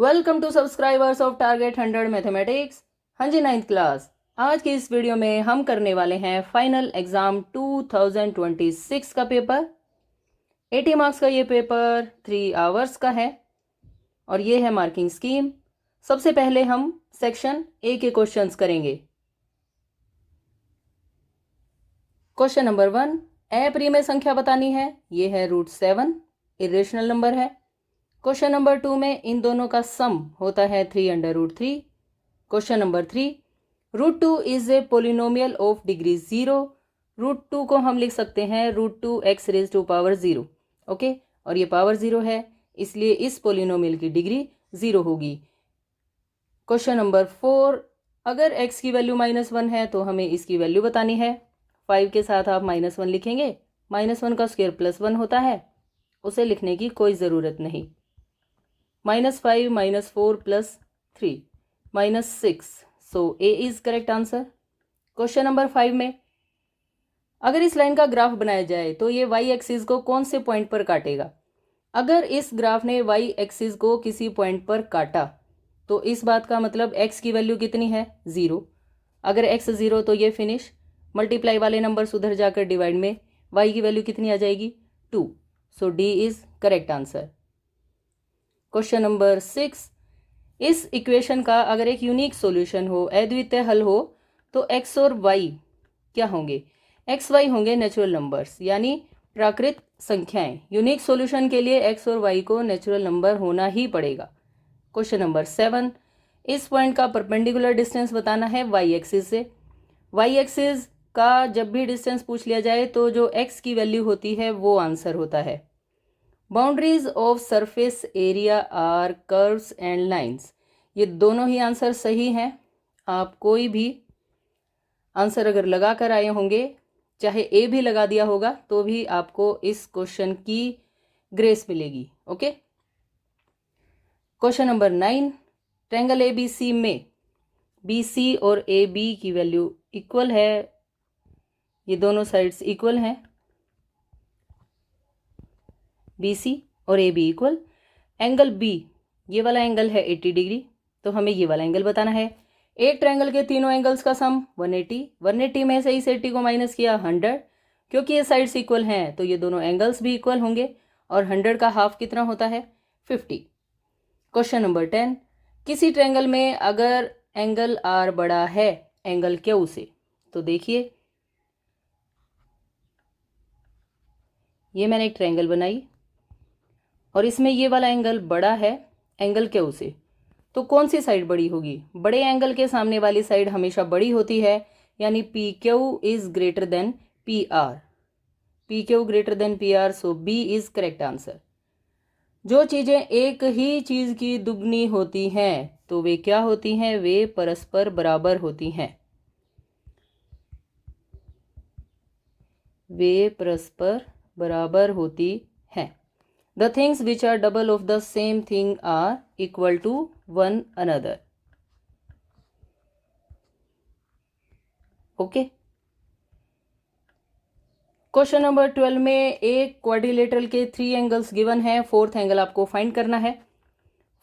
Welcome to subscribers of target 100 mathematics. हाँ जी, 9th class. आज की इस वीडियो में हम करने वाले हैं फाइनल एग्जाम 2026 का पेपर। 80 मार्क्स का ये पेपर 3 आवर्स का है और ये है मार्किंग स्कीम। सबसे पहले हम सेक्शन ए के क्वेश्चंस करेंगे। क्वेश्चन नंबर 1, अप्रिमेय संख्या बतानी है। ये है √7, इरेशनल नंबर है। क्वेश्चन नंबर 2 में इन दोनों का सम होता है 3/√3। Question number 3, √2 is a polynomial of degree 0। √2 को हम लिख सकते हैं √2x⁻0। ओके, और ये पावर 0 है, इसलिए इस पोलिनोमियल की डिग्री 0 होगी। क्वेश्चन नंबर 4, अगर x की वैल्यू -1 है तो हमें इसकी वैल्यू बतानी है। 5 के साथ आप -1 लिखेंगे, -1 का स्क्वायर +1 होता है, उसे लिखने की कोई ज़रूरत नहीं। -5 -4 +3 -6, सो ए is correct answer. Question number 5 में अगर इस लाइन का ग्राफ बनाया जाए तो ये y एक्सिस को कौन से पॉइंट पर काटेगा। अगर इस ग्राफ ने y एक्सिस को किसी पॉइंट पर काटा तो इस बात का मतलब x की वैल्यू कितनी है, 0। अगर x 0 तो ये फिनिश। मल्टीप्लाई वाले नंबर उधर जाकर डिवाइड में y की वैल्यू कितनी आ जाएगी, 2। So D is correct answer. Question number 6, इस इक्वेशन का अगर एक यूनिक सॉल्यूशन हो, अद्वितीय हल हो, तो x और y क्या होंगे। x y होंगे नेचुरल नंबर्स, यानी प्राकृत संख्याएं। यूनिक सॉल्यूशन के लिए x और y को नेचुरल नंबर होना ही पड़ेगा। क्वेश्चन नंबर 7, इस पॉइंट का परपेंडिकुलर डिस्टेंस बताना है y एक्सिस से। y एक्सिस का जब भी डिस्टेंस पूछ लिया जाए तो जो x की वैल्यू होती है वो आंसर होता है। Boundaries of surface area are curves and lines, ये दोनों ही आंसर सही हैं। आप कोई भी आंसर अगर लगा कर आए होंगे, चाहे ए भी लगा दिया होगा, तो भी आपको इस क्वेश्चन की ग्रेस मिलेगी। Okay. Question number 9, triangle ABC में BC और AB की वैल्यू इक्वल है, ये दोनों साइड्स इक्वल हैं, BC और AB इक्वल। एंगल B, ये वाला एंगल है 80 डिग्री, तो हमें ये वाला एंगल बताना है। एक ट्रायंगल के तीनों एंगल्स का सम 180 में से इस 80 को माइनस किया 100, क्योंकि ये साइड्स इक्वल हैं तो ये दोनों एंगल्स भी इक्वल होंगे, और 100 का हाफ कितना होता है, 50। क्वेश्चन नंबर 10, किसी ट्रायंगल में अगर एंगल R बड़ा है एंगल Q से, तो देखिए ये मैंने एक ट्रायंगल बनाई और इसमें ये वाला एंगल बड़ा है एंगल Q से, तो कौन सी साइड बड़ी होगी। बड़े एंगल के सामने वाली साइड हमेशा बड़ी होती है, यानी PQ is greater than PR। PQ greater than PR, so B is correct answer. जो चीजें एक ही चीज की दुगनी होती हैं तो वे क्या होती हैं, वे परस्पर बराबर होती हैं। वे परस्पर बराबर होती हैं। The things which are double of the same thing are equal to one another. Okay. Question number 12 में एक क्वाड्रिलेटरल के 3 एंगल्स गिवन है, 4th एंगल आपको फाइंड करना है।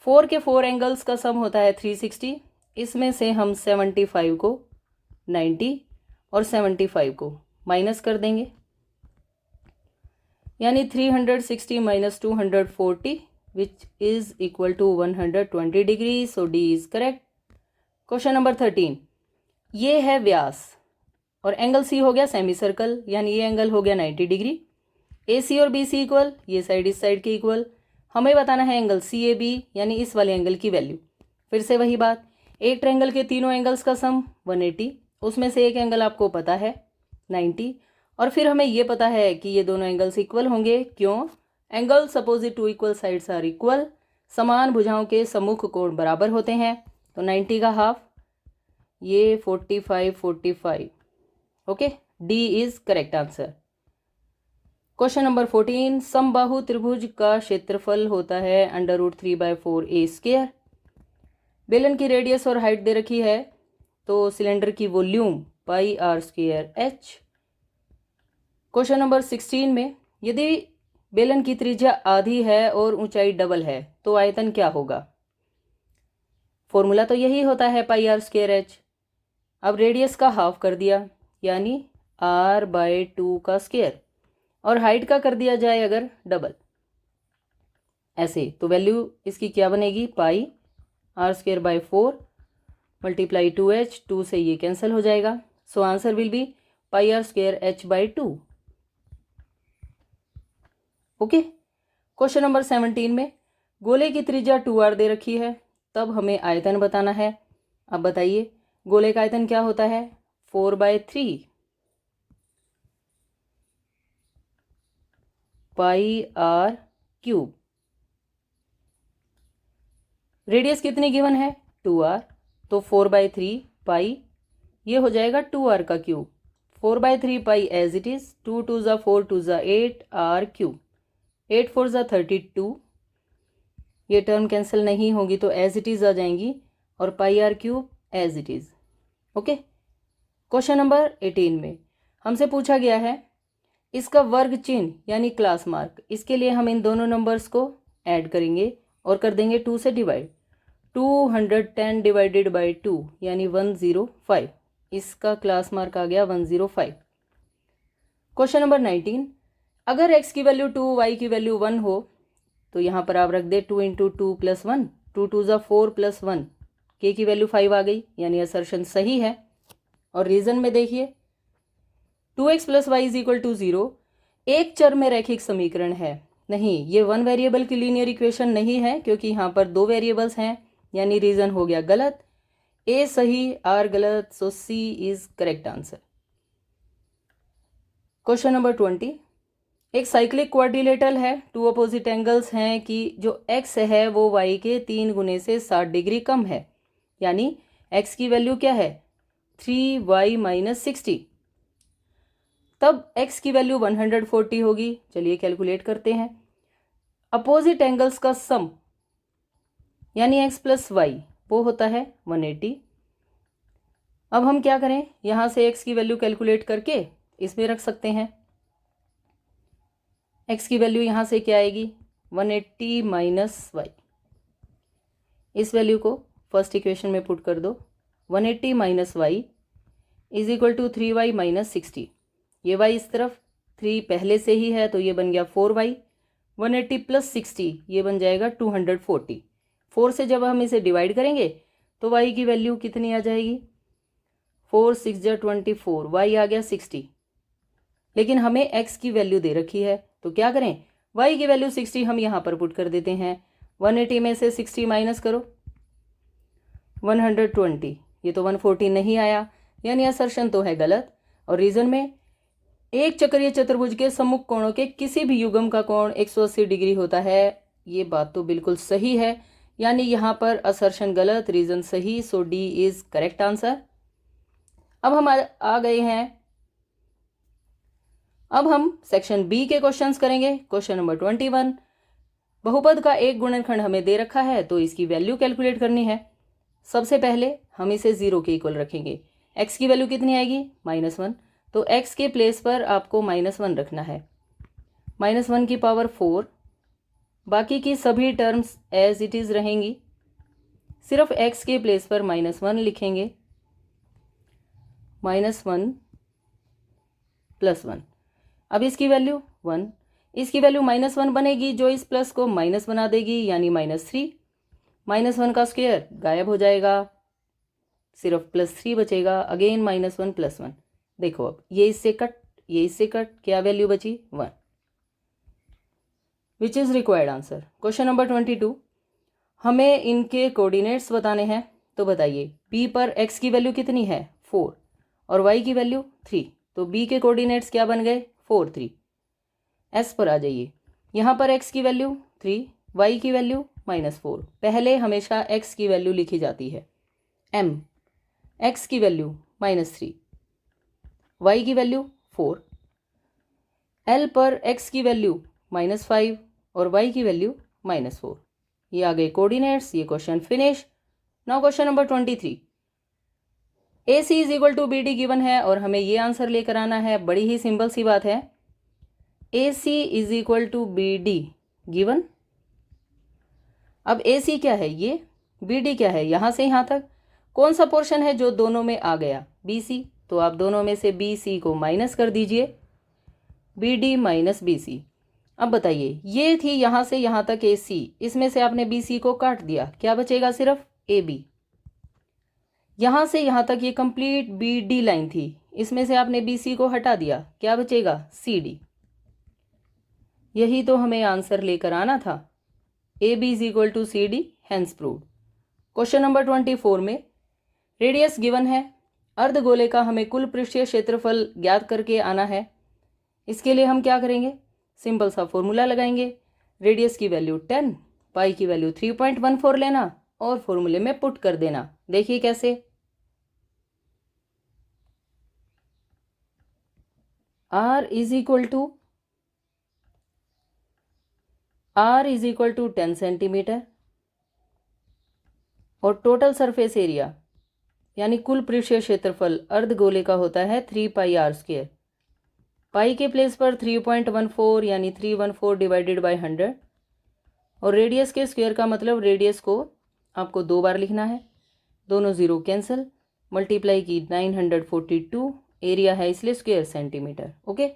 4 के 4 एंगल्स का सम होता है 360। इसमें से हम 75 को 90 और 75 को माइनस कर देंगे, यानी 360 minus 240 which is equal to 120 degree, so D is correct. Question number 13, ये है व्यास और एंगल सी हो गया सेमी सर्कल, यानी ये एंगल हो गया 90 डिग्री। ए सी और बी सी इक्वल, ये साइड इस साइड के इक्वल। हमें बताना है एंगल सी ए बी, यानी इस वाले एंगल की वैल्यू। फिर से वही बात, एक ट्रायंगल के तीनों एंगल्स का सम 180, उसमें से एक एंगल आपको पता है 90, और फिर हमें ये पता है कि ये दोनों एंगल्स इक्वल होंगे। क्यों, angles opposite to equal sides are equal. समान भुजाओं के सम्मुख कोण बराबर होते हैं, तो 90 का हाफ, ये 45। Okay, D is correct answer. Question number 14, समबाहु त्रिभुज का क्षेत्रफल होता है √3/4a²। बेलन की रेडियस और हाइट दे रखी है, तो सिलेंडर की वॉल्यूम πr²h। क्वेश्चन नंबर 16 में यदि बेलन की त्रिज्या आधी है और ऊंचाई डबल है तो आयतन क्या होगा। फॉर्मूला तो यही होता है पाई आर स्क्वायर एच। अब रेडियस का हाफ कर दिया यानी r/2 का स्क्वायर, और हाइट का कर दिया जाए अगर डबल ऐसे, तो वैल्यू इसकी क्या बनेगी, पाई r²/4 मल्टीप्लाई 2h, 2 से ये कैंसिल हो जाएगा। So answer will be pi r² h/2। Okay. Question number 17 में गोले की त्रिज्या 2r दे रखी है, तब हमें आयतन बताना है। अब बताइए गोले का आयतन क्या होता है, 4/3 पाई r क्यूब। रेडियस कितनी गिवन है, 2r, तो 4/3 पाई, ये हो जाएगा 2r का cube. 4/3 pi as it is, 2 2 ज़ा 4 2 ज़ा 8 r क्यूब, 8 4 ज़ा 32, ये टर्म कैंसिल नहीं होगी तो एज इट इज आ जाएंगी, और pi r cube as it is. Okay. Question number 18 में हमसे पूछा गया है इसका वर्ग चिन्ह यानी क्लास मार्क, इसके लिए हम इन दोनों नंबर्स को ऐड करेंगे और कर देंगे 2 से डिवाइड। 210 डिवाइडेड बाई 2 यानी 105, इसका क्लास मार्क आ गया 105। क्वेश्चन नंबर 19, अगर x की वैल्यू 2 y की वैल्यू 1 हो तो यहाँ पर आप रख दे 2 × 2 + 1, 2 2 ज़ा 4 + 1, k की वैल्यू 5 आ गई, यानी असर्शन सही है। और रीजन में देखिए 2x + y = 0 एक चर में रैखिक समीकरण है, नहीं ये वन वेरिएबल की लीनियर इक्वेशन नहीं है, क्योंकि यहाँ पर दो वेरिएबल्स हैं, यानी रीजन हो गया गलत, ए सही आर गलत, so C is correct answer. Question number 20, एक साइक्लिक क्वाड्रिलेटरल है, टू अपोजिट एंगल्स हैं कि जो x है वो y के 3 गुने से 60 डिग्री कम है, यानी x की वैल्यू क्या है 3y - 60, तब x की वैल्यू 140 होगी। चलिए कैलकुलेट करते हैं। अपोजिट एंगल्स का सम यानी x + y वो होता है 180। अब हम क्या करें, यहाँ से x की वैल्यू कैलकुलेट करके इसमें रख सकते हैं। x की वैल्यू यहाँ से क्या आएगी 180 - y, इस वैल्यू को फर्स्ट इक्वेशन में पुट कर दो। 180 - y = 3y - 60, ये y इस तरफ, 3 पहले से ही है तो ये बन गया 4y, 180 + 60 ये बन जाएगा 240। 4 से जब हम इसे डिवाइड करेंगे तो y की वैल्यू कितनी आ जाएगी, 4 6 × 24, y आ गया 60, लेकिन हमें x की वैल्यू दे रखी है तो क्या करें, y की वैल्यू 60 हम यहाँ पर पुट कर देते हैं। 180 में से 60 माइनस करो, 120, ये तो 140 नहीं आया, यानी असर्शन तो है गलत। और रीजन में एक चक्रीय चतुर्भुज के सम्मुख कोणों के किसी भी युग्म का कोण 180 डिग्री होता है, ये बात तो बिल्कुल सही है, यानी यहाँ पर असर्शन गलत, रीजन सही, सो डी इज करेक्ट आंसर। अब हम आ गए हैं, अब हम सेक्शन बी के क्वेश्चंस करेंगे। क्वेश्चन नंबर 21, बहुपद का एक गुणनखंड हमें दे रखा है तो इसकी वैल्यू कैलकुलेट करनी है। सबसे पहले हम इसे 0 के इक्वल रखेंगे। x की वैल्यू कितनी आएगी -1, तो x के प्लेस पर आपको -1 रखना है, -1 की पावर 4, बाकी की सभी टर्म्स एज इट इज रहेंगी, सिर्फ x के प्लेस पर -1 लिखेंगे, -1 + 1। अब इसकी वैल्यू 1, इसकी वैल्यू -1 बनेगी जो इस प्लस को माइनस बना देगी, यानी -3, -1 का स्क्वायर गायब हो जाएगा, सिर्फ +3 बचेगा, अगेन -1 + 1। देखो अब ये इससे कट, ये इससे कट, क्या वैल्यू बची 1, which is required answer. Question number 22, हमें इनके कोऑर्डिनेट्स बताने हैं, तो बताइए P पर x की वैल्यू कितनी है 4 और y की वैल्यू 3, तो B के कोऑर्डिनेट्स क्या बन गए 4 3। S पर आ जाइए, यहाँ पर x की वैल्यू 3, y की वैल्यू -4, पहले हमेशा x की वैल्यू लिखी जाती है, M x की वैल्यू -3, y की वैल्यू 4, L पर x की वैल्यू -5 और y की वैल्यू -4, ये आ गए कोऑर्डिनेट्स, ये question finish. Now question number 23, AC = BD given है और हमें ये आंसर लेकर आना है, बड़ी ही सिंपल सी बात है, AC = BD गिवन। अब AC क्या है, ये बी डी क्या है, यहाँ से यहाँ तक। कौन सा पोर्शन है जो दोनों में आ गया, बी सी। तो आप दोनों में से बी सी को माइनस कर दीजिए, B D minus B C. अब बताइए, ये थी यहाँ से यहाँ तक ए सी, इसमें से आपने बी सी को काट दिया, क्या बचेगा, सिर्फ ए बी। यहाँ से यहाँ तक ये कंप्लीट बी डी लाइन थी, इसमें से आपने बी सी को हटा दिया, क्या बचेगा, सी डी। यही तो हमें आंसर लेकर आना था, A B is equal to C D, hence proved. Question number 24 में रेडियस गिवन है, अर्धगोले का हमें कुल पृष्ठीय क्षेत्रफल ज्ञात करके आना है। इसके लिए हम क्या करेंगे, सिंपल सा फॉर्मूला लगाएंगे। रेडियस की वैल्यू 10, पाई की वैल्यू 3.14 लेना और फॉर्मूले में पुट कर देना। देखिए कैसे, r is equal to 10 centimetre और टोटल सरफेस एरिया यानी कुल पृष्ठीय क्षेत्रफल अर्धगोले का होता है 3 पाई आर स्क्वायर। पाई के प्लेस पर 3.14 यानी 314 डिवाइडेड बाय 100 और रेडियस के स्क्वायर का मतलब रेडियस को आपको 2 बार लिखना है, दोनों जीरो कैंसिल, मल्टीप्लाई की 942, एरिया है इसलिए स्क्वायर सेंटीमीटर। ओके,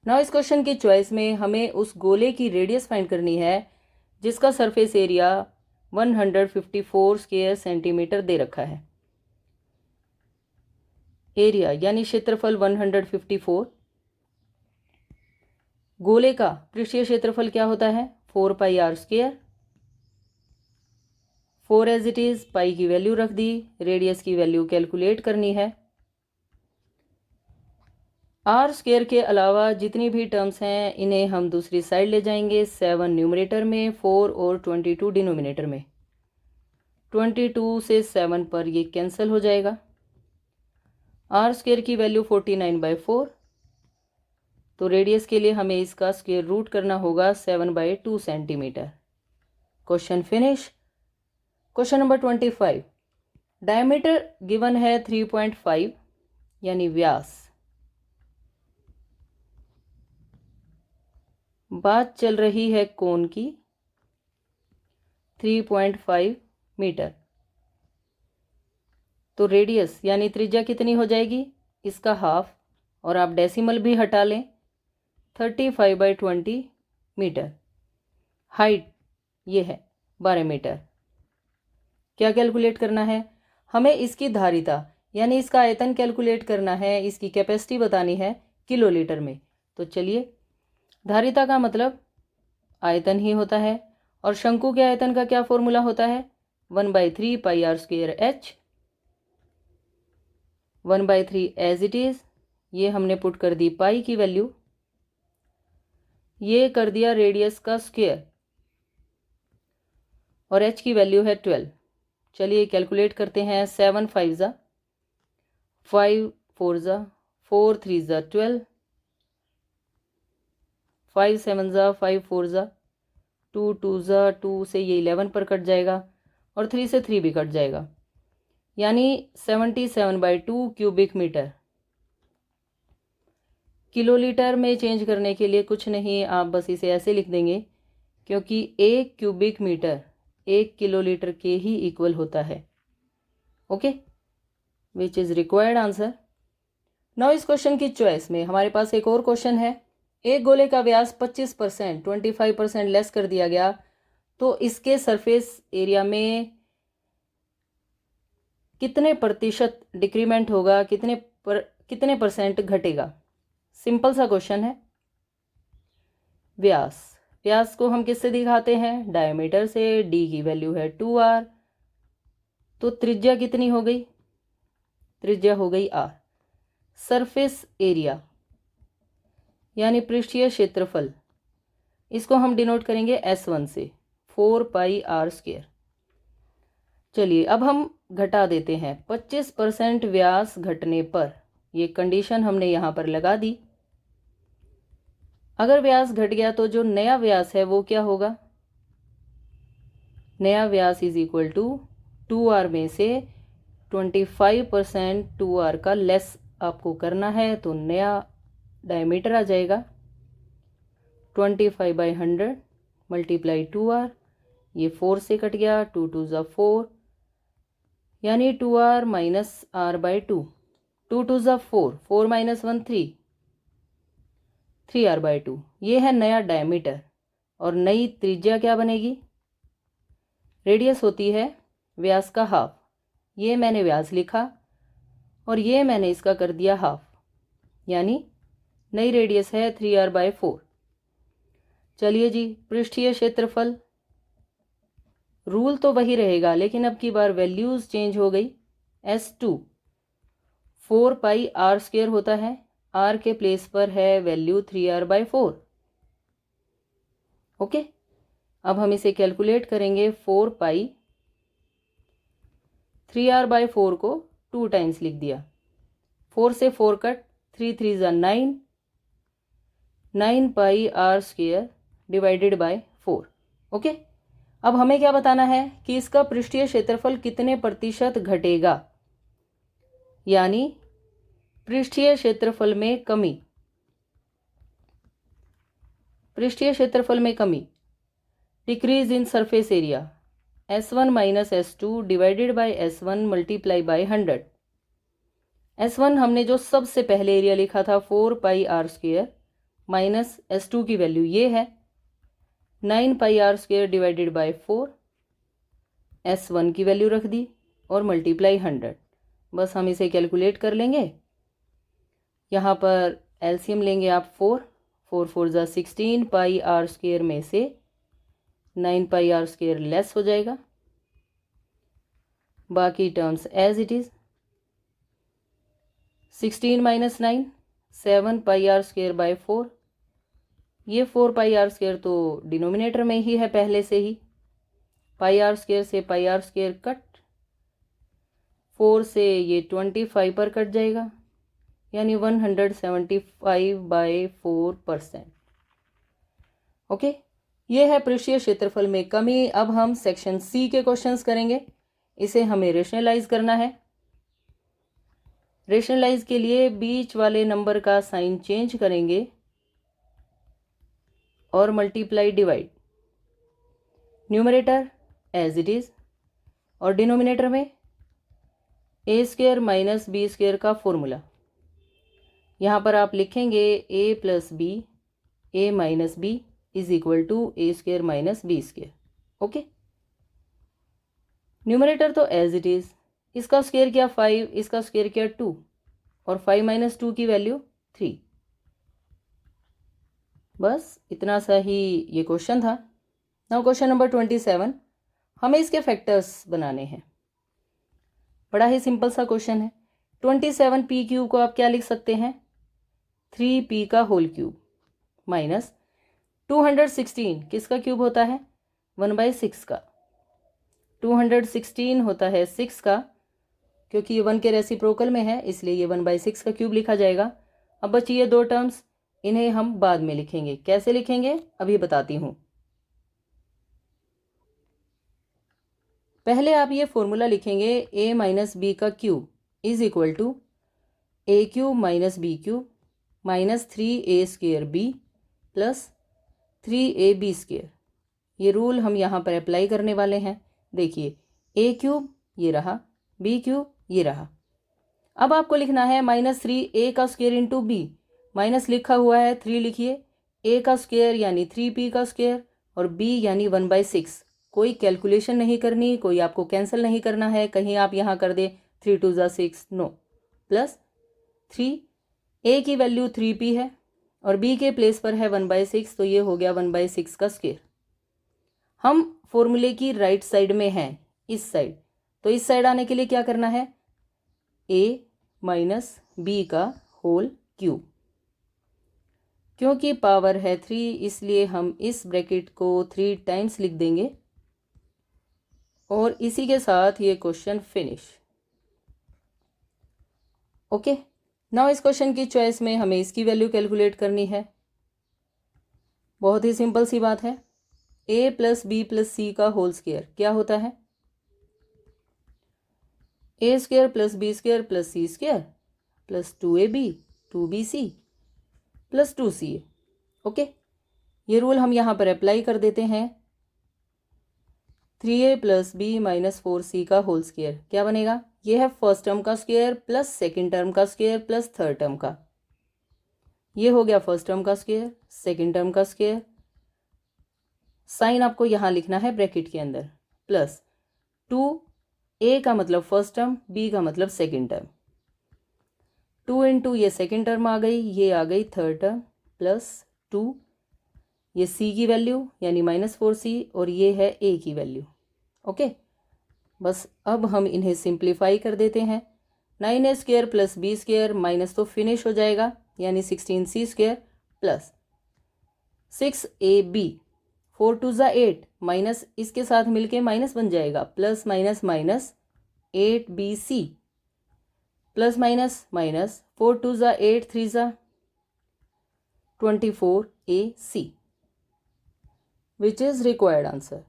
नाउ इस क्वेश्चन की चॉइस में हमें उस गोले की रेडियस फाइंड करनी है जिसका सरफेस एरिया 154 स्क्वायर सेंटीमीटर दे रखा है। एरिया यानी क्षेत्रफल 154, गोले का पृष्ठीय क्षेत्रफल क्या होता है, 4 pi r square. 4 as it is, pi की वैल्यू रख दी, रेडियस की वैल्यू कैलकुलेट करनी है। आर स्क्वायर के अलावा जितनी भी टर्म्स हैं इन्हें हम दूसरी साइड ले जाएंगे, 7 न्यूमरेटर में, 4 और 22 डिनोमिनेटर में। 22 से 7 पर ये कैंसिल हो जाएगा। आर स्क्वायर की वैल्यू 49/4, तो रेडियस के लिए हमें इसका स्क्वायर रूट करना होगा 7/2 centimetre. Question finish. Question number 25, diameter given है 3.5 यानी व्यास। बात चल रही है कोण की, 3.5 मीटर। तो रेडियस यानी त्रिज्या कितनी हो जाएगी, इसका हाफ, और आप डेसिमल भी हटा लें, 35/20 मीटर। हाइट ये है 12 मीटर। क्या कैलकुलेट करना है, हमें इसकी धारिता यानी इसका आयतन कैलकुलेट करना है, इसकी कैपेसिटी बतानी है किलोलीटर में। तो चलिए, धारिता का मतलब आयतन ही होता है और शंकु के आयतन का क्या फॉर्मूला होता है, 1/3 pi r square h. 1/3 as it is, ये हमने पुट कर दी पाई की वैल्यू, ये कर दिया रेडियस का स्क्वायर और एच की वैल्यू है 12। चलिए कैलकुलेट करते हैं, 7 5 ज़ा 5 4 ज़ा 4 3 ज़ा 12, 5 7 ज़ा 5 4 ज़ा 2 2 ज़ा 2 से ये 11 पर कट जाएगा और 3 से 3 भी कट जाएगा, यानी 77/2 क्यूबिक मीटर। किलोलीटर में चेंज करने के लिए कुछ नहीं, आप बस इसे ऐसे लिख देंगे क्योंकि 1 क्यूबिक मीटर 1 किलोलीटर के ही इक्वल होता है। Okay, which is required answer. Now इस क्वेश्चन की चॉइस में हमारे पास एक और क्वेश्चन है। एक गोले का व्यास 25% 25% लेस कर दिया गया, तो इसके सरफेस एरिया में कितने प्रतिशत डिक्रीमेंट होगा, कितने परसेंट घटेगा। सिंपल सा क्वेश्चन है। व्यास को हम किससे दिखाते हैं, डायमीटर से। डी की वैल्यू है 2r, तो त्रिज्या कितनी हो गई, त्रिज्या हो गई r। सरफेस एरिया यानी पृष्ठीय क्षेत्रफल, इसको हम डिनोट करेंगे S1 से, 4 पाई आर स्क्वायर। चलिए अब हम घटा देते हैं, 25% व्यास घटने पर, ये कंडीशन हमने यहाँ पर लगा दी। अगर व्यास घट गया तो जो नया व्यास है वो क्या होगा, नया व्यास इज इक्वल टू 2r में से 25% 2r का लेस आपको करना है, तो नया डायमीटर आ जाएगा 25/100 मल्टीप्लाई 2r, ये 4 से कट गया, 2 2 ज़ा 4 यानी 2r माइनस r बाई 2, 2 2 ज़ा 4, 4 माइनस 1 3, 3r बाई 2। ये है नया डायमीटर और नई त्रिज्या क्या बनेगी? रेडियस होती है व्यास का हाफ। ये मैंने व्यास लिखा और ये मैंने इसका कर दिया हाफ, यानी नई रेडियस है 3r बाई 4। चलिए जी, पृष्ठीय क्षेत्रफल रूल तो वही रहेगा, लेकिन अब की बार वैल्यूज चेंज हो गई। S2 4 पाई आर स्क्वेयर होता है, r के प्लेस पर है वैल्यू 3r बाई 4। ओके, अब हम इसे कैलकुलेट करेंगे। 4 पाई 3r बाई 4 को 2 टाइम्स लिख दिया, 4 से 4 कट, 3 3 ज़ा 9, 9 pi r square divided by 4। Okay, अब हमें क्या बताना है कि इसका पृष्ठीय क्षेत्रफल कितने प्रतिशत घटेगा, यानी पृष्ठीय क्षेत्रफल में कमी। पृष्ठीय क्षेत्रफल में कमी, decrease in surface area, S1 minus S2 divided by S1 multiply by 100। S1 हमने जो सबसे पहले एरिया लिखा था 4 pi r square minus S2 की वैल्यू ये है 9 pi r square divided by 4, S1 की वैल्यू रख दी और मल्टीप्लाई 100। बस हम इसे कैलकुलेट कर लेंगे। यहाँ पर एलसीएम लेंगे आप 4, 4 4 ज़ा 16 पाई आर स्क्वेयर में से 9 पाई आर स्क्वेयर लेस हो जाएगा, बाकी terms as it is. 16 minus 9 7 pi r square by 4, ये 4 पाई आर स्क्वेयर तो डिनोमिनेटर में ही है पहले से ही, पाई आर स्क्वेयर से पाई आर स्क्वेयर कट, 4 से ये 25 पर कट जाएगा, यानी 175 बाई 4%। ओके, ये है पृष्ठीय क्षेत्रफल में कमी। अब हम सेक्शन सी के क्वेश्चंस करेंगे। इसे हमें रेशनलाइज करना है। रेशनलाइज के लिए बीच वाले नंबर का साइन चेंज करेंगे और multiply divide, numerator as it is और डिनोमिनेटर में a square minus b square का फॉर्मूला। यहाँ पर आप लिखेंगे a plus b, a minus b is equal to a square minus b square. Okay, numerator तो एज इट इज, इसका square किया 5, इसका स्क्वेयर किया 2 और 5 माइनस 2 की वैल्यू 3। बस इतना सा ही ये क्वेश्चन था। नाउ क्वेश्चन नंबर 27, हमें इसके फैक्टर्स बनाने हैं। बड़ा ही सिंपल सा क्वेश्चन है। 27p क्यूब को आप क्या लिख सकते हैं, 3p का होल क्यूब माइनस 216 किसका क्यूब होता है, 1/6 का। 216 होता है 6 का, क्योंकि ये 1 के रेसिप्रोकल में है इसलिए ये 1/6 का क्यूब लिखा जाएगा। अब बची ये दो टर्म्स, इन्हें हम बाद में लिखेंगे। कैसे लिखेंगे अभी बताती हूँ। पहले आप ये फॉर्मूला लिखेंगे a माइनस बी का cube is equal to a cube minus b cube minus 3a square b plus 3ab square. ये रूल हम यहाँ पर अप्लाई करने वाले हैं। देखिए, a क्यूब ये रहा, b क्यूब ये रहा। अब आपको लिखना है माइनस 3a का स्क्वेयर इंटू बी, माइनस लिखा हुआ है 3 लिखिए, a का स्क्वेयर यानी 3p का स्क्वेयर और b यानी 1/6। कोई कैलकुलेशन नहीं करनी, कोई आपको कैंसिल नहीं करना है, कहीं आप यहाँ कर दे 3 2 ज़ा 6, नो। प्लस 3, a की वैल्यू 3p है और b के प्लेस पर है 1/6, तो ये हो गया 1/6 का स्क्वेयर। हम फॉर्मूले की राइट साइड में हैं, इस साइड, तो इस साइड आने के लिए क्या करना है, a माइनस बी का होल क्यूब। क्योंकि पावर है 3 इसलिए हम इस ब्रैकेट को 3 टाइम्स लिख देंगे और इसी के साथ ये क्वेश्चन फिनिश। ओके, नाउ इस क्वेश्चन की चॉइस में हमें इसकी वैल्यू कैलकुलेट करनी है। बहुत ही सिंपल सी बात है, a plus b plus c का होल स्क्वायर क्या होता है, a square plus b square plus c square plus 2ab 2bc plus 2ca। Okay, ये रूल हम यहाँ पर अप्लाई कर देते हैं। 3a plus B minus 4c का होल स्क्वायर क्या बनेगा? ये है फर्स्ट टर्म का स्क्वायर प्लस सेकेंड टर्म का स्क्वायर प्लस थर्ड टर्म का। ये हो गया फर्स्ट टर्म का स्क्वायर, सेकेंड टर्म का स्क्वायर, साइन आपको यहाँ लिखना है ब्रैकेट के अंदर, प्लस 2a का मतलब फर्स्ट टर्म, b का मतलब सेकेंड टर्म, 2 इंटू ये सेकेंड टर्म आ गई, ये आ गई थर्ड टर्म, प्लस 2 ये c की वैल्यू यानी -4c और ये है a की वैल्यू। ओके, बस अब हम इन्हें सिंप्लीफाई कर देते हैं। 9a square plus b square minus तो फिनिश हो जाएगा यानी 16c स्क्वायर प्लस 6ab, 4 2 ज़ा 8 माइनस इसके साथ मिलके माइनस बन जाएगा, plus minus minus 8bc plus minus minus 4 2 ज़ा 8 3 ज़ा 24ac which is required answer.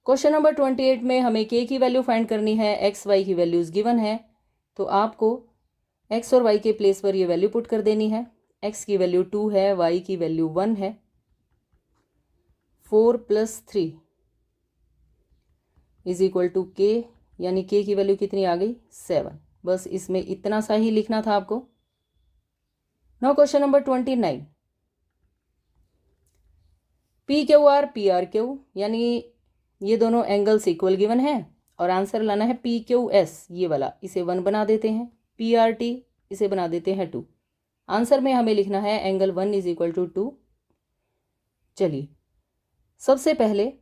Question number 28 में हमें k की वैल्यू फाइंड करनी है, x y की वैल्यूज़ गिवन है, तो आपको x और y के प्लेस पर ये वैल्यू पुट कर देनी है। x की वैल्यू 2 है, y की वैल्यू 1 है, 4 plus 3 is equal to k, यानी k की वैल्यू कितनी आ गई? 7। बस इसमें इतना सा ही लिखना था आपको। Now question number 29, P Q R P R Q, यानी ये दोनों एंगल्स इक्वल गिवन है और आंसर लाना है पी क्यू एस, ये वाला, इसे 1 बना देते हैं, पी आर टी इसे बना देते हैं 2। आंसर में हमें लिखना है एंगल 1 इज इक्वल टू 2। चलिए, सबसे पहले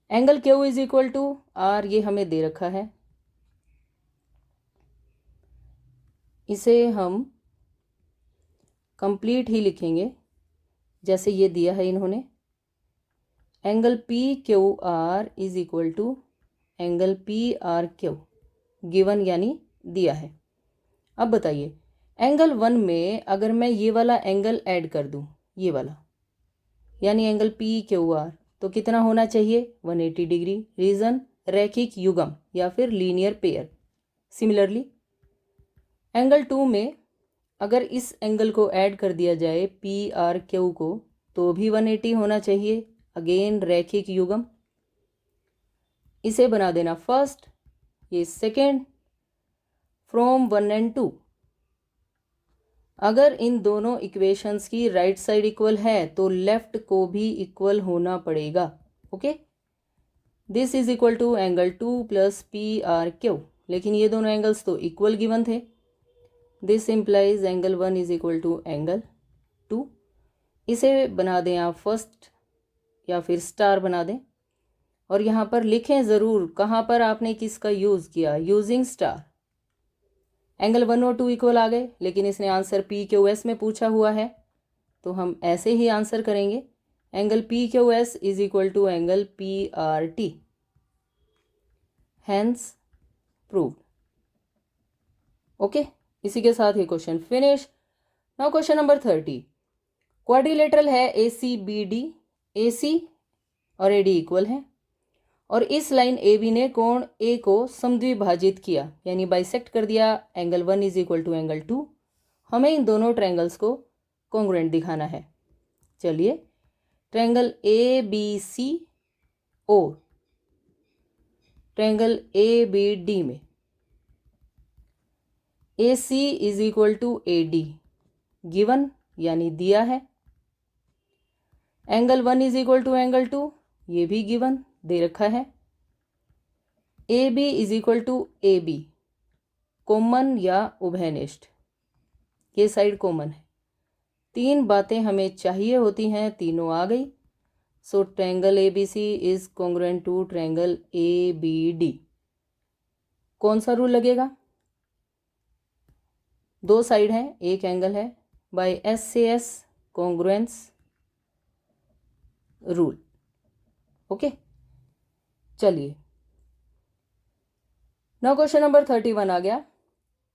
angle Q is equal to R, ये हमें दे रखा है, इसे हम कंप्लीट ही लिखेंगे जैसे ये दिया है इन्होंने। Angle P Q R is equal to angle P R Q, given यानी दिया है। अब बताइए, एंगल 1 में अगर मैं ये वाला एंगल ऐड कर दूं, ये वाला यानी एंगल पी क्यू आर, तो कितना होना चाहिए? 180 डिग्री। रीज़न, रैखिक युग्म या फिर लीनियर पेयर। सिमिलरली एंगल 2 में अगर इस एंगल को ऐड कर दिया जाए पी आर क्यू को, तो भी 180 होना चाहिए, अगेन रैखिक युग्म। इसे बना देना फर्स्ट, ये सेकेंड, फ्रॉम 1 एंड 2। अगर इन दोनों इक्वेशंस की राइट साइड इक्वल है तो लेफ्ट को भी इक्वल होना पड़ेगा। Okay, this is equal to angle 2 plus P R Q, लेकिन ये दोनों एंगल्स तो इक्वल गिवन थे। This implies angle 1 is equal to angle 2। इसे बना दें आप फर्स्ट या फिर स्टार बना दें, और यहाँ पर लिखें ज़रूर कहाँ पर आपने किसका यूज़ किया, यूजिंग स्टार। एंगल 1 और 2 इक्वल आ गए, लेकिन इसने आंसर पी क्यू एस में पूछा हुआ है, तो हम ऐसे ही आंसर करेंगे, angle P Q S is equal to angle P R T, hence proved. Okay, इसी के साथ ये question finish. Now question number 30, quadrilateral है ए सी बी डी, ए सी और ए डी इक्वल है, और इस लाइन ए बी ने कोण ए को समद्विभाजित किया यानी बाइसेक्ट कर दिया। Angle 1 is equal to angle 2। हमें इन दोनों ट्रायंगल्स को कॉन्ग्रुएंट दिखाना है। चलिए, ट्रायंगल ए बी सी और ट्रायंगल ए बी डी में A C is equal to A D given यानी दिया है, angle 1 is equal to angle 2, ये भी गिवन दे रखा है, A B is equal to A B, common या उभयनिष्ठ, ये साइड कॉमन है। 3 बातें हमें चाहिए होती हैं, तीनों आ गई। So triangle A B C is congruent to triangle A B D. कौन सा रूल लगेगा? 2 साइड हैं, एक एंगल है, बाय एस से एस कॉन्ग्रुएंस रूल। ओके, चलिए, नाउ क्वेश्चन नंबर 31 आ गया।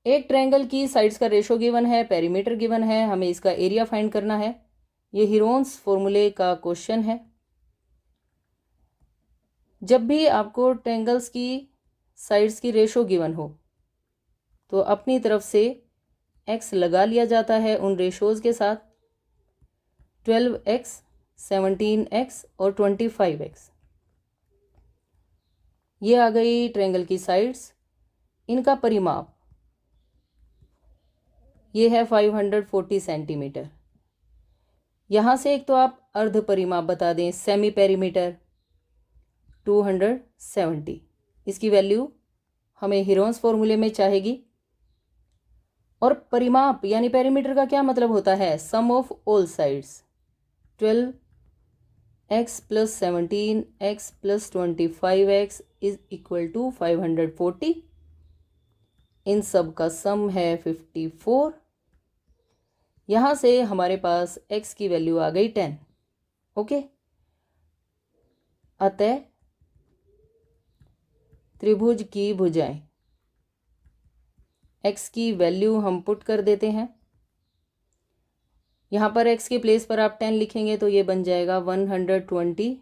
एक ट्रायंगल की साइड्स का रेशो गिवन है, पेरीमीटर गिवन है, हमें इसका एरिया फाइंड करना है। ये हीरोन्स फॉर्मूले का क्वेश्चन है। जब भी आपको ट्रायंगल्स की साइड्स की रेशो गिवन हो तो अपनी तरफ से x लगा लिया जाता है उन रेशोज़ के साथ, 12x, 17x और 25x। ये आ गई ट्रायंगल की साइड्स। इनका परिमाप ये है 540 सेंटीमीटर। यहाँ से एक तो आप अर्ध परिमाप बता दें, सेमी पेरीमीटर 270। इसकी वैल्यू हमें हीरोन्स फॉर्मूले में चाहिए। और परिमाप यानी पेरीमीटर का क्या मतलब होता है? Sum of all sides. 12x + 17x + 25x is equal to 540। इन सब का सम है 54। यहाँ से हमारे पास x की वैल्यू आ गई 10। ओके, अतः त्रिभुज की भुजाएं, x की वैल्यू हम पुट कर देते हैं। यहाँ पर x के प्लेस पर आप 10 लिखेंगे तो ये बन जाएगा 120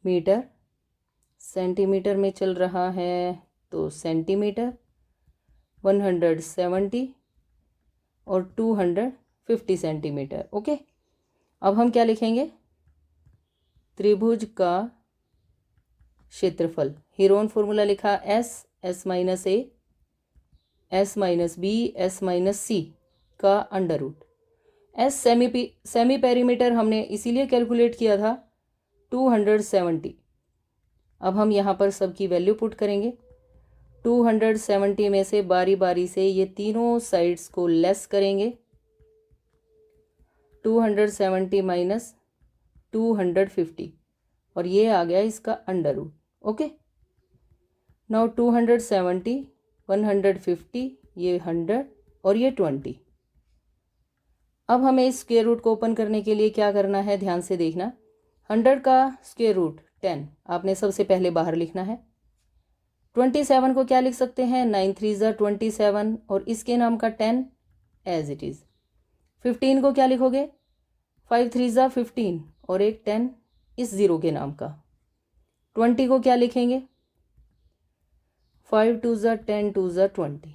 मीटर। सेंटीमीटर में चल रहा है तो सेंटीमीटर, 170 और 250 सेंटीमीटर। ओके, अब हम क्या लिखेंगे? त्रिभुज का क्षेत्रफल, हीरोन फॉर्मूला लिखा s - a s - b s - c का under root. S semi perimeter हमने इसीलिए कैलकुलेट किया था 270। अब हम यहाँ पर सबकी वैल्यू पुट करेंगे। 270 में से बारी बारी से ये तीनों साइड्स को लेस करेंगे। 270 माइनस 250 और ये आ गया इसका अंडर रूट। ओके, नाउ 270, 150, ये 100 और ये 20। अब हमें इस स्क्वायर रूट को ओपन करने के लिए क्या करना है, ध्यान से देखना। 100 का स्क्वायर रूट 10 आपने सबसे पहले बाहर लिखना है। 27 को क्या लिख सकते हैं? 9 3 ज़ा 27 और इसके नाम का 10 एज इट इज़। 15 को क्या लिखोगे? 5 3 ज़ा 15 और एक 10 इस ज़ीरो के नाम का। 20 को क्या लिखेंगे? 5 2 ज़ा 10 2 ज़ा 20।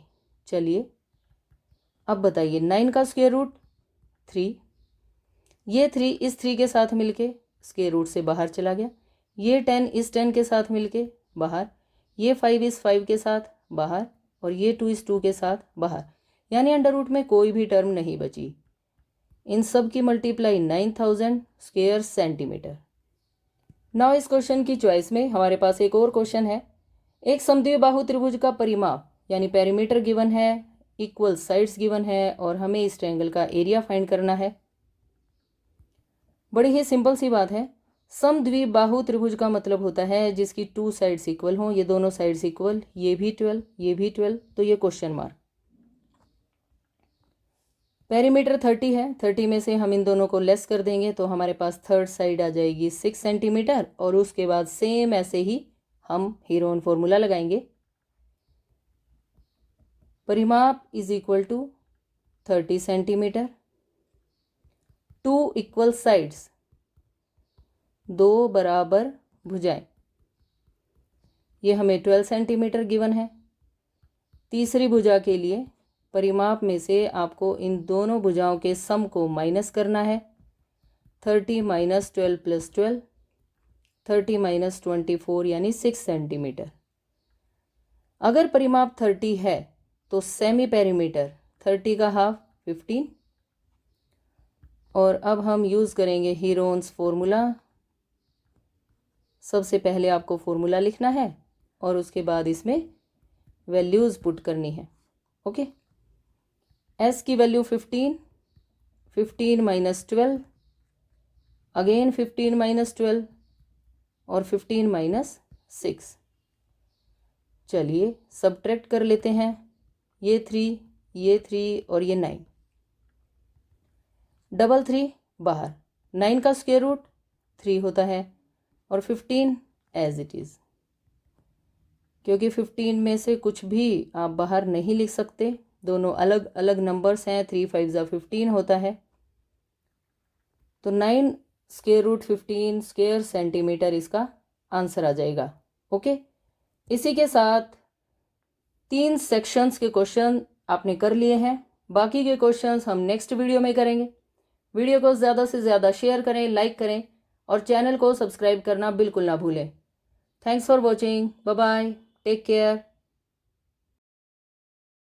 चलिए अब बताइए, 9 का स्क्वायर रूट 3, ये 3 इस 3 के साथ मिलके स्क्वायर रूट से बाहर चला गया। ये 10 इस 10 के साथ मिलके बाहर, ये 5 इस 5 के साथ बाहर और ये 2 इस 2 के साथ बाहर, यानी अंडर रूट में कोई भी टर्म नहीं बची। इन सब की मल्टीप्लाई 9000 स्क्वायर सेंटीमीटर। नाउ इस क्वेश्चन की चॉइस में हमारे पास एक और क्वेश्चन है। एक समद्विबाहु त्रिभुज का परिमाप यानी पेरीमीटर गिवन है, इक्वल साइड्स गिवन है और हमें इस ट्रायंगल का एरिया फाइंड करना है। बड़ी ही सिंपल सी बात है। समद्विबाहु त्रिभुज का मतलब होता है जिसकी 2 साइड्स इक्वल हों, ये दोनों साइड्स इक्वल, ये भी 12 ये भी 12, तो ये क्वेश्चन मार्क। पेरीमीटर 30 है, 30 में से हम इन दोनों को लेस कर देंगे तो हमारे पास थर्ड साइड आ जाएगी 6 सेंटीमीटर और उसके बाद सेम ऐसे ही हम हीरोन फॉर्मूला लगाएंगे। परिमाप is equal to 30 centimetre, 2 equal sides, 2 बराबर भुजाएं, ये हमें 12 सेंटीमीटर गिवन है। तीसरी भुजा के लिए परिमाप में से आपको इन दोनों भुजाओं के सम को माइनस करना है। 30 - 12 + 12, 30 - 24 यानी 6 सेंटीमीटर। अगर परिमाप 30 है तो सेमी पेरीमीटर 30 का हाफ 15। और अब हम यूज़ करेंगे हीरोन्स फॉर्मूला। सबसे पहले आपको फॉर्मूला लिखना है और उसके बाद इसमें वैल्यूज़ पुट करनी है। ओके, s की वैल्यू 15, 15 - 12, अगेन 15 - 12 और 15 - 6। चलिए सबट्रैक्ट कर लेते हैं। ये 3, ये 3 और ये 9, डबल 3 बाहर, 9 का स्क्वायर रूट 3 होता है और 15 एज इट इज़। क्योंकि 15 में से कुछ भी आप बाहर नहीं लिख सकते, दोनों अलग अलग नंबर्स हैं, 3 5 ज़ा 15 होता है, तो 9 स्क्वायर रूट 15 स्क्वायर सेंटीमीटर इसका आंसर आ जाएगा। ओके, इसी के साथ 3 सेक्शंस के क्वेश्चन आपने कर लिए हैं। बाकी के क्वेश्चंस हम नेक्स्ट वीडियो में करेंगे। वीडियो को ज़्यादा से ज़्यादा शेयर करें, लाइक करें और चैनल को सब्सक्राइब करना बिल्कुल ना भूलें। Thanks for watching, bye bye, take care.